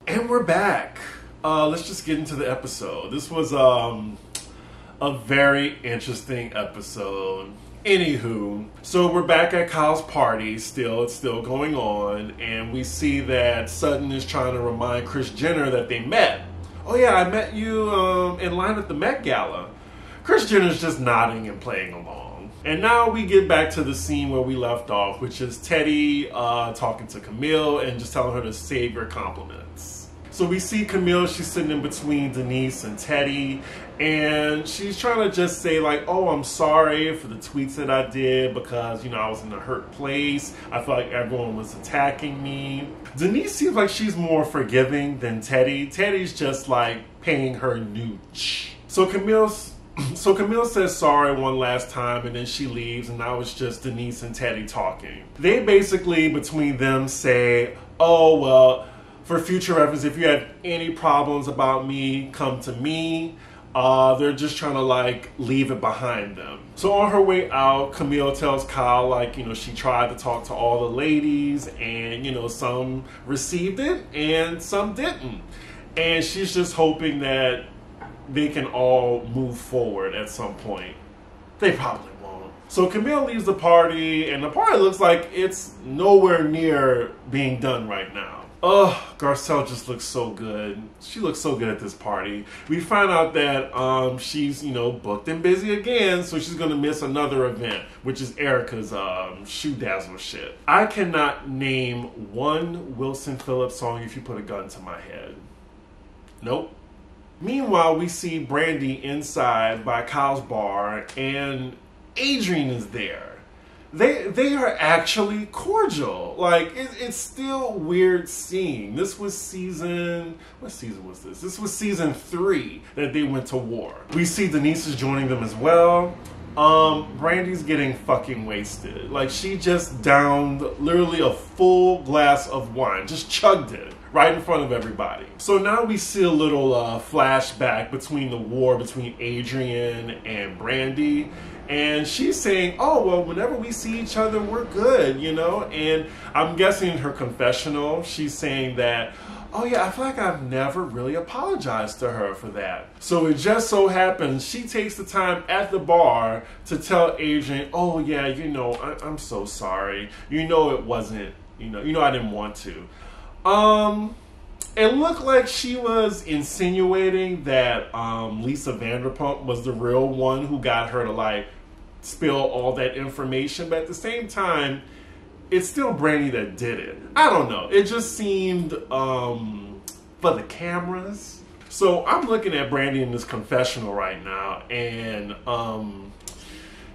And we're back. Let's just get into the episode. This was a very interesting episode. Anywho, so we're back at Kyle's party still. It's still going on. And we see that Sutton is trying to remind Kris Jenner that they met. Oh yeah, I met you in line at the Met Gala. Kris Jenner's just nodding and playing along. And now we get back to the scene where we left off, which is Teddy talking to Camille and just telling her to save her compliments. So we see Camille, she's sitting in between Denise and Teddy, and she's trying to just say like, oh, I'm sorry for the tweets that I did because, you know, I was in a hurt place. I felt like everyone was attacking me. Denise seems like she's more forgiving than Teddy. Teddy's just like paying her nooch. So Camille says sorry one last time, and then she leaves, and now it's just Denise and Teddy talking. They basically, between them, say, oh, well, for future reference, if you have any problems about me, come to me. They're just trying to, like, leave it behind them. So on her way out, Camille tells Kyle, like, you know, she tried to talk to all the ladies, and, you know, some received it, and some didn't. And she's just hoping that they can all move forward at some point. They probably won't. So Camille leaves the party, and the party looks like it's nowhere near being done right now. Oh, Garcelle just looks so good. She looks so good at this party. We find out that she's, you know, booked and busy again, so she's going to miss another event, which is Erica's Shoe Dazzle shit. I cannot name one Wilson Phillips song if you put a gun to my head. Nope. Meanwhile, we see Brandy inside by Kyle's bar, and Adrian is there. They are actually cordial. Like, it's still weird seeing. This was what season was this? This was season 3 that they went to war. We see Denise is joining them as well. Brandy's getting fucking wasted. Like, she just downed literally a full glass of wine. Just chugged it right in front of everybody. So now we see a little flashback between the war between Adrian and Brandy. And she's saying, oh, well, whenever we see each other, we're good, you know? And I'm guessing in her confessional, she's saying that, oh, yeah, I feel like I've never really apologized to her for that. So it just so happens she takes the time at the bar to tell Adrian, oh, yeah, you know, I'm so sorry. You know it wasn't, you know I didn't want to. It looked like she was insinuating that Lisa Vanderpump was the real one who got her to, like, spill all that information. But at the same time, it's still Brandy that did it. I don't know. It just seemed for the cameras. So I'm looking at Brandy in this confessional right now, and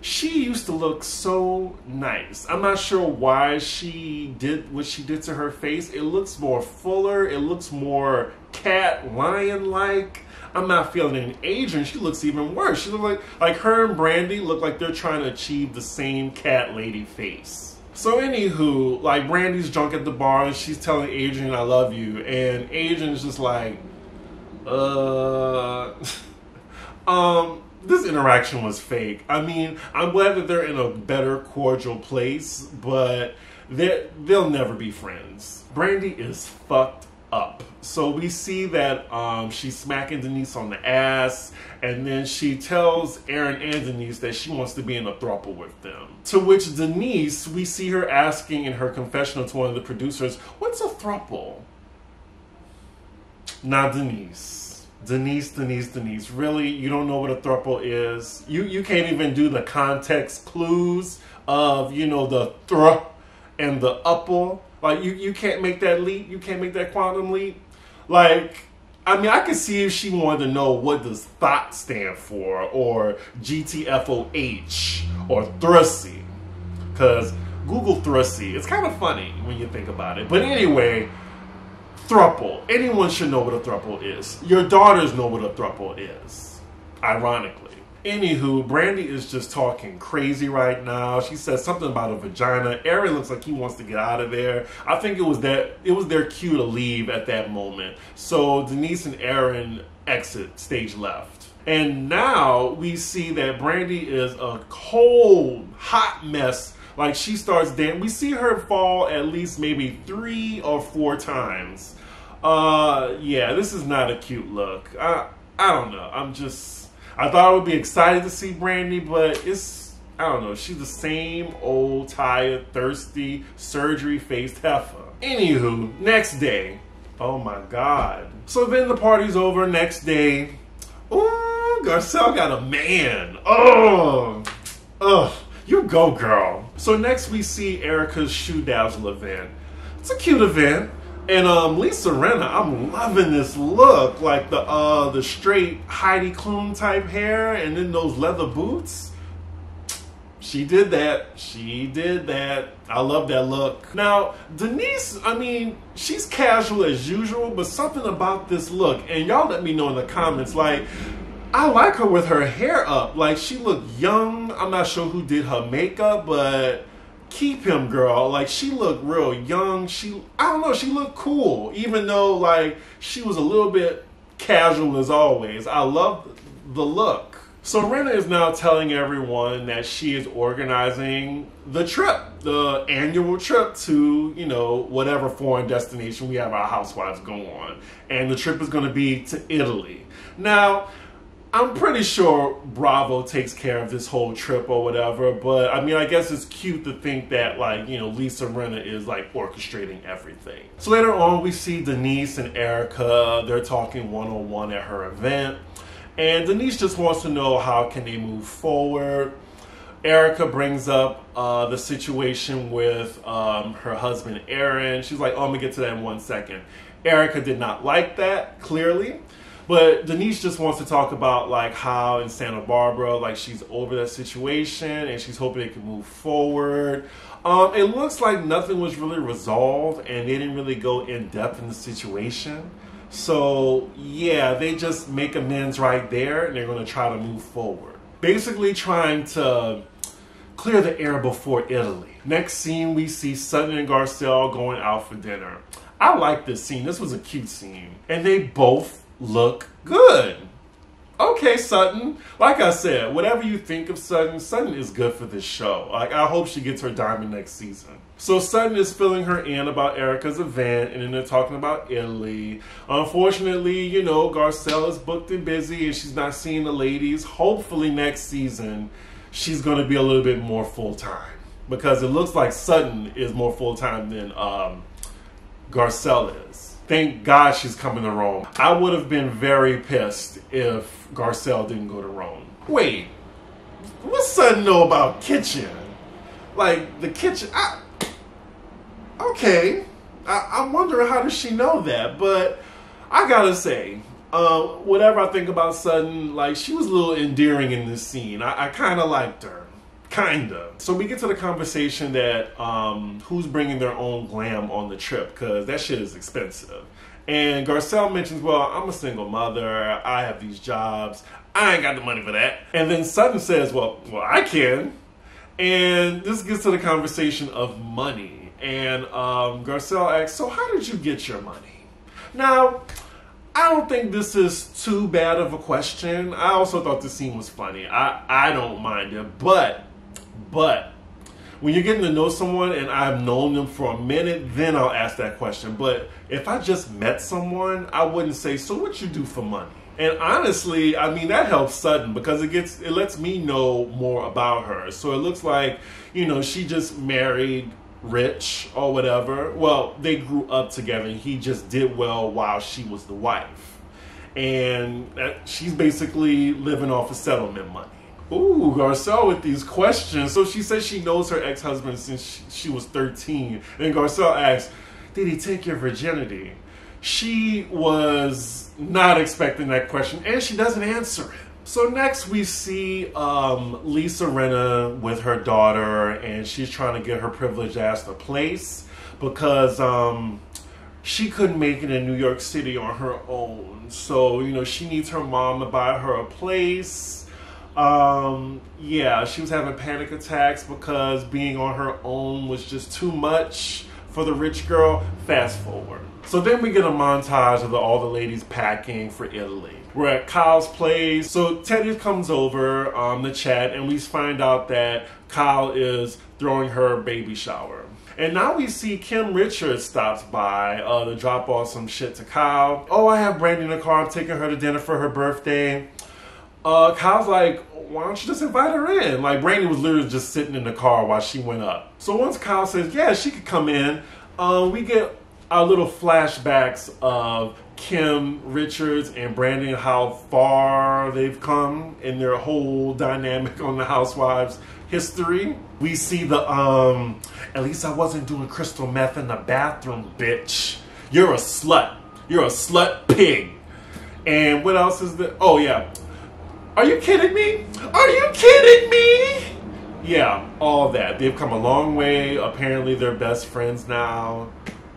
she used to look so nice. I'm not sure why she did what she did to her face. It looks more fuller. It looks more cat lion-like. I'm not feeling it. In Adrian, she looks even worse. She look like her and Brandy look like they're trying to achieve the same cat lady face. So anywho, like, Brandy's drunk at the bar and she's telling Adrian, I love you. And Adrian's just like, this interaction was fake. I mean, I'm glad that they're in a better, cordial place, but they'll never be friends. Brandy is fucked up. So we see that she's smacking Denise on the ass, and then she tells Aaron and Denise that she wants to be in a throuple with them. To which Denise, we see her asking in her confessional to one of the producers, what's a throuple? Not Denise. Denise, really? You don't know what a throuple is? You can't even do the context clues of, you know, the thr and the upple? Like, you can't make that leap? You can't make that quantum leap? Like, I mean, I could see if she wanted to know what does thought stand for, or GTFOH, or thrussy. Because Google thrussy. It's kind of funny when you think about it. But anyway, throuple. Anyone should know what a throuple is. Your daughters know what a throuple is, ironically. Anywho, Brandy is just talking crazy right now. She says something about a vagina. Aaron looks like he wants to get out of there. I think it was their cue to leave at that moment. So Denise and Aaron exit stage left. And now we see that Brandy is a cold, hot mess. Like, she starts dancing. We see her fall at least maybe 3 or 4 times. Yeah, this is not a cute look. I don't know. I thought I would be excited to see Brandy, but I don't know. She's the same old, tired, thirsty, surgery-faced heifer. Anywho, next day. Oh my God. So then the party's over. Next day. Ooh, Garcelle got a man. Oh, you go, girl. So next we see Erica's Shoe Dazzle event. It's a cute event. And Lisa Rinna, I'm loving this look. Like the straight Heidi Klum type hair and then those leather boots. She did that. She did that. I love that look. Now, Denise, I mean, she's casual as usual, but something about this look, and y'all let me know in the comments, like, I like her with her hair up. Like, she looked young. I'm not sure who did her makeup, but keep him, girl. Like, she looked real young. I don't know, she looked cool, even though, like, she was a little bit casual as always. I love the look. So Rinna is now telling everyone that she is organizing the trip, the annual trip to, you know, whatever foreign destination we have our housewives go on. And the trip is going to be to Italy. Now, I'm pretty sure Bravo takes care of this whole trip or whatever, but I mean, I guess it's cute to think that, like, you know, Lisa Rinna is like orchestrating everything. So later on, we see Denise and Erica. They're talking one-on-one at her event. And Denise just wants to know how can they move forward. Erica brings up the situation with her husband, Aaron. She's like, oh, I'm going to get to that in 1 second. Erica did not like that, clearly. But Denise just wants to talk about like how in Santa Barbara, like she's over that situation and she's hoping they can move forward. It looks like nothing was really resolved and they didn't really go in depth in the situation. So yeah, they just make amends right there and they're going to try to move forward. Basically trying to clear the air before Italy. Next scene, we see Sutton and Garcelle going out for dinner. I like this scene. This was a cute scene. And they both look good. Okay, Sutton. Like I said, whatever you think of Sutton, Sutton is good for this show. Like, I hope she gets her diamond next season. So Sutton is filling her in about Erica's event, and then they're talking about Italy. Unfortunately, you know, Garcelle is booked and busy, and she's not seeing the ladies. Hopefully next season, she's going to be a little bit more full-time. Because it looks like Sutton is more full-time than Garcelle is. Thank God she's coming to Rome. I would have been very pissed if Garcelle didn't go to Rome. Wait, what's Sutton know about kitchen? Like, the kitchen, okay. I'm wondering how does she know that, but I gotta say, whatever I think about Sutton, like, she was a little endearing in this scene. I kind of liked her. Kinda. So we get to the conversation that who's bringing their own glam on the trip, because that shit is expensive. And Garcelle mentions, well, I'm a single mother, I have these jobs, I ain't got the money for that. And then Sutton says, well, I can. And this gets to the conversation of money. And Garcelle asks, so how did you get your money? Now, I don't think this is too bad of a question. I also thought the scene was funny. I don't mind it, but when you're getting to know someone and I've known them for a minute, then I'll ask that question. But if I just met someone, I wouldn't say, so what you do for money? And honestly, I mean, that helps Sutton because it lets me know more about her. So it looks like, you know, she just married rich or whatever. Well, they grew up together and he just did well while she was the wife. And she's basically living off of settlement money. Ooh, Garcelle with these questions. So she says she knows her ex-husband since she was 13. And Garcelle asks, did he take your virginity? She was not expecting that question, and she doesn't answer it. So next we see Lisa Rinna with her daughter, and she's trying to get her privileged ass a place because she couldn't make it in New York City on her own. So, you know, she needs her mom to buy her a place. Yeah, she was having panic attacks because being on her own was just too much for the rich girl. Fast forward. So then we get a montage of all the ladies packing for Italy. We're at Kyle's place. So Teddy comes over to chat, and we find out that Kyle is throwing her baby shower. And now we see Kim Richards stops by to drop off some shit to Kyle. Oh, I have Brandy in the car. I'm taking her to dinner for her birthday. Kyle's like, why don't you just invite her in? Like, Brandy was literally just sitting in the car while she went up. So once Kyle says, yeah, she could come in, we get our little flashbacks of Kim Richards and Brandy and how far they've come in their whole dynamic on the Housewives history. We see the, at least I wasn't doing crystal meth in the bathroom, bitch. You're a slut. You're a slut pig. And what else is there? Oh, yeah. Are you kidding me? Are you kidding me? Yeah, all that. They've come a long way. Apparently they're best friends now,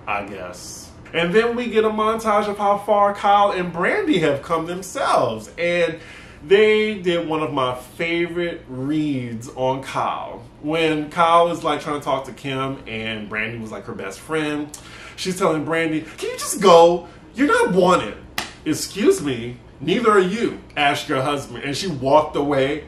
I guess. And then we get a montage of how far Kyle and Brandy have come themselves. And they did one of my favorite reads on Kyle. When Kyle is like trying to talk to Kim and Brandy was like her best friend, she's telling Brandy, can you just go? You're not wanted. Excuse me, neither are you, asked your husband. And she walked away.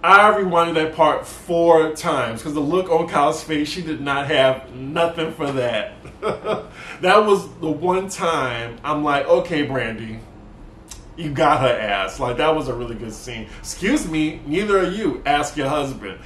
I rewinded that part 4 times because the look on Kyle's face, she did not have nothing for that. That was the one time I'm like, okay, Brandy, you got her ass. Like, that was a really good scene. Excuse me, neither are you, ask your husband.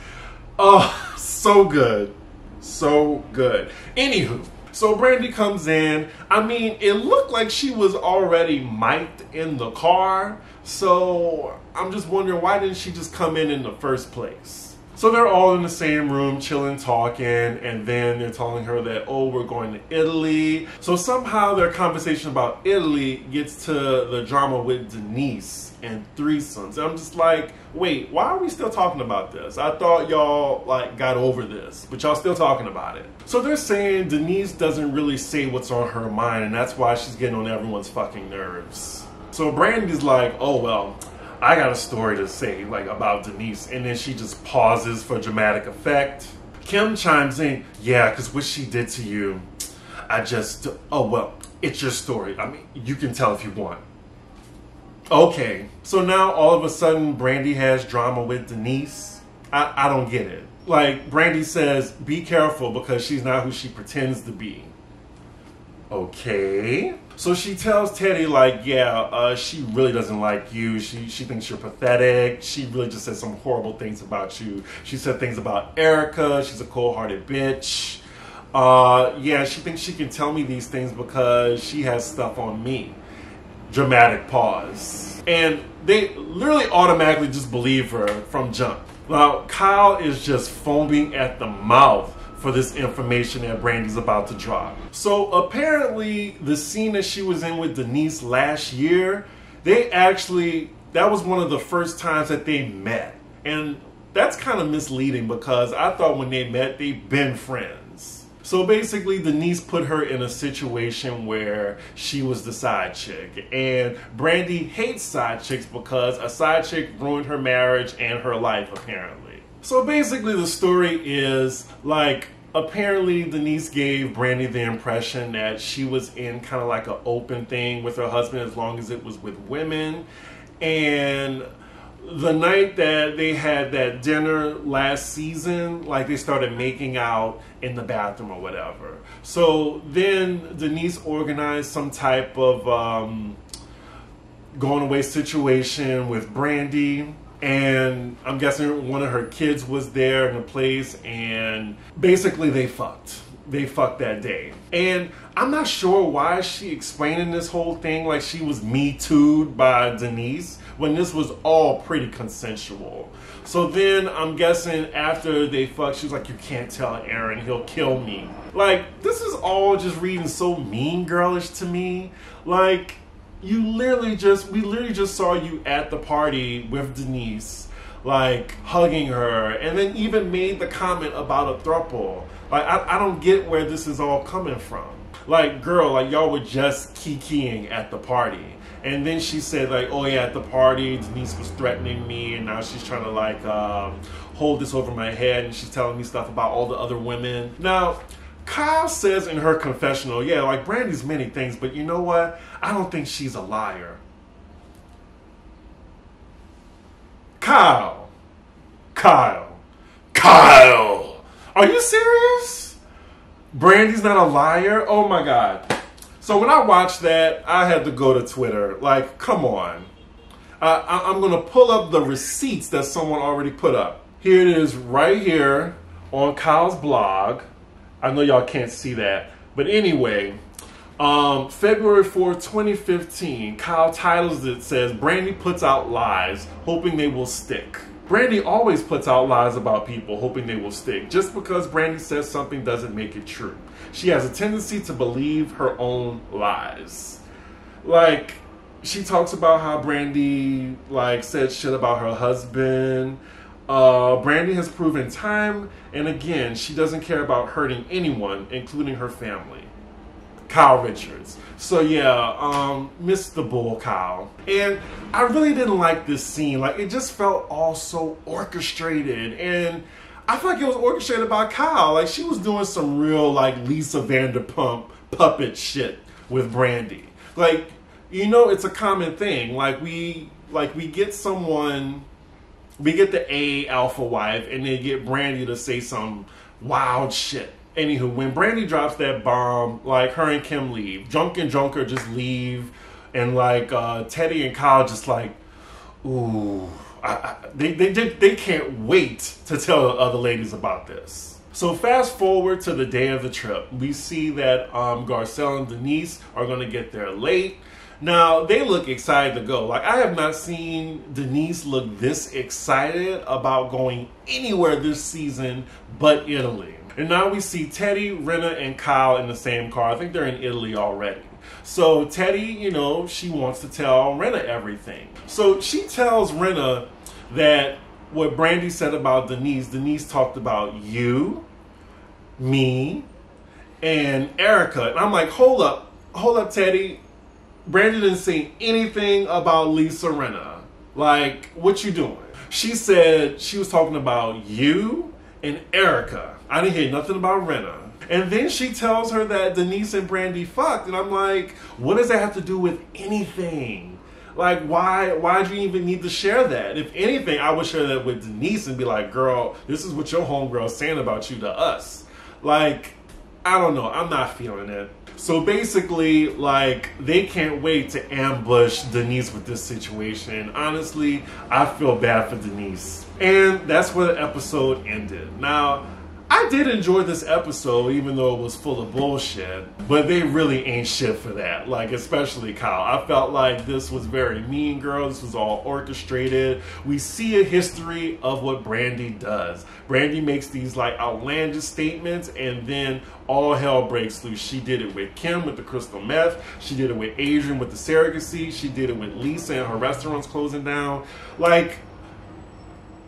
Oh, so good. So good. Anywho, so Brandy comes in. I mean, it looked like she was already mic'd in the car. So I'm just wondering, why didn't she just come in the first place? So they're all in the same room, chilling, talking, and then they're telling her that, oh, we're going to Italy. So somehow their conversation about Italy gets to the drama with Denise and threesomes. And I'm just like, wait, why are we still talking about this? I thought y'all like got over this, but y'all still talking about it. So they're saying Denise doesn't really say what's on her mind, and that's why she's getting on everyone's fucking nerves. So Brandy's like, oh, well, I got a story to say, like, about Denise. And then she just pauses for dramatic effect. Kim chimes in, yeah, because what she did to you, oh, well, it's your story. I mean, you can tell if you want. Okay, so now all of a sudden Brandy has drama with Denise. I don't get it. Like, Brandy says, be careful because she's not who she pretends to be. Okay. So she tells Teddy, like, yeah, she really doesn't like you. She thinks you're pathetic. She really just said some horrible things about you. She said things about Erica. She's a cold-hearted bitch. Yeah, she thinks she can tell me these things because she has stuff on me. Dramatic pause. And they literally automatically just believe her from jump. Now, Kyle is just foaming at the mouth for this information that Brandy's about to drop. So apparently the scene that she was in with Denise last year, that was one of the first times that they met. And that's kind of misleading because I thought when they met, they'd been friends. So basically Denise put her in a situation where she was the side chick. And Brandy hates side chicks because a side chick ruined her marriage and her life, apparently. So basically the story is, like, apparently Denise gave Brandy the impression that she was in kind of like an open thing with her husband as long as it was with women. And the night that they had that dinner last season, like, they started making out in the bathroom or whatever. So then Denise organized some type of going away situation with Brandy. And I'm guessing one of her kids was there in the place, and basically they fucked. They fucked that day. And I'm not sure why she explaining this whole thing like she was Me Too'd by Denise when this was all pretty consensual. So then I'm guessing after they fucked, she was like, you can't tell Aaron, he'll kill me. Like, this is all just reading so mean girlish to me. Like, we literally just saw you at the party with Denise, like, hugging her, and then even made the comment about a throuple. Like, I don't get where this is all coming from. Like, girl, like, y'all were just kikiing at the party. And then she said, like, oh yeah, at the party, Denise was threatening me, and now she's trying to, like, hold this over my head, and she's telling me stuff about all the other women. Now, Kyle says in her confessional, yeah, like, Brandy's many things, but you know what? I don't think she's a liar. Kyle! Are you serious? Brandy's not a liar? Oh my God. So when I watched that, I had to go to Twitter. Like, come on. I'm going to pull up the receipts that someone already put up. Here it is right here on Kyle's blog. I know y'all can't see that. But anyway, February 4th, 2015, Kyle titles it, says, Brandy puts out lies, hoping they will stick. Brandy always puts out lies about people, hoping they will stick. Just because Brandy says something doesn't make it true. She has a tendency to believe her own lies. Like, she talks about how Brandy, like, said shit about her husband. Brandy has proven time and again she doesn't care about hurting anyone, including her family. Kyle Richards. So yeah, missed the bull, Kyle. And I really didn't like this scene. Like, it just felt all so orchestrated, and I feel like it was orchestrated by Kyle. Like, she was doing some real, like, Lisa Vanderpump puppet shit with Brandy. Like, you know, it's a common thing. Like we get someone, we get the A alpha wife, and they get Brandy to say some wild shit. Anywho, when Brandy drops that bomb, like, her and Kim leave. Drunk and Junker just leave. And, like, Teddy and Kyle just like, ooh. They can't wait to tell the other ladies about this. So fast forward to the day of the trip. We see that Garcelle and Denise are going to get there late. Now, they look excited to go. Like, I have not seen Denise look this excited about going anywhere this season but Italy. And now we see Teddy, Rinna, and Kyle in the same car. I think they're in Italy already. So Teddy, you know, she wants to tell Rinna everything. So she tells Rinna that what Brandy said about Denise talked about you, me, and Erica. And I'm like, hold up, Teddy. Brandy didn't say anything about Lisa Rinna. Like, what you doing? She said she was talking about you and Erica. I didn't hear nothing about Rinna. And then she tells her that Denise and Brandy fucked. And I'm like, what does that have to do with anything? Like, why do you even need to share that? If anything, I would share that with Denise and be like, girl, this is what your homegirl's saying about you to us. Like, I don't know. I'm not feeling it. So basically, like, they can't wait to ambush Denise with this situation. Honestly, I feel bad for Denise. And that's where the episode ended. Now, I did enjoy this episode, even though it was full of bullshit, but they really ain't shit for that. Like, especially Kyle. I felt like this was very Mean Girl. This was all orchestrated. We see a history of what Brandy does. Brandy makes these, like, outlandish statements, and then all hell breaks loose. She did it with Kim with the crystal meth. She did it with Adrian with the surrogacy. She did it with Lisa and her restaurants closing down. Like,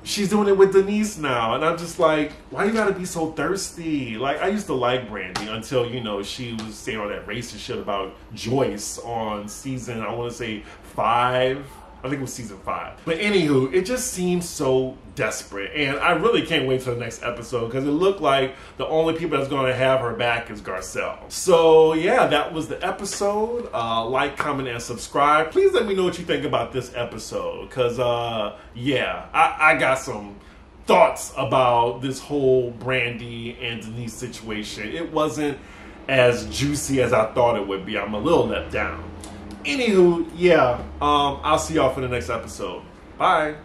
she's doing it with Denise now. And I'm just like, why you gotta be so thirsty? Like, I used to like Brandy until, you know, she was saying all that racist shit about Joyce on season, I want to say 5. I think it was season 5. But anywho, it just seems so desperate. And I really can't wait till the next episode because it looked like the only people that's going to have her back is Garcelle. So yeah, that was the episode. Like, comment, and subscribe. Please let me know what you think about this episode. Because, yeah, I got some thoughts about this whole Brandy and Denise situation. It wasn't as juicy as I thought it would be. I'm a little let down. Anywho, yeah, I'll see y'all for the next episode. Bye.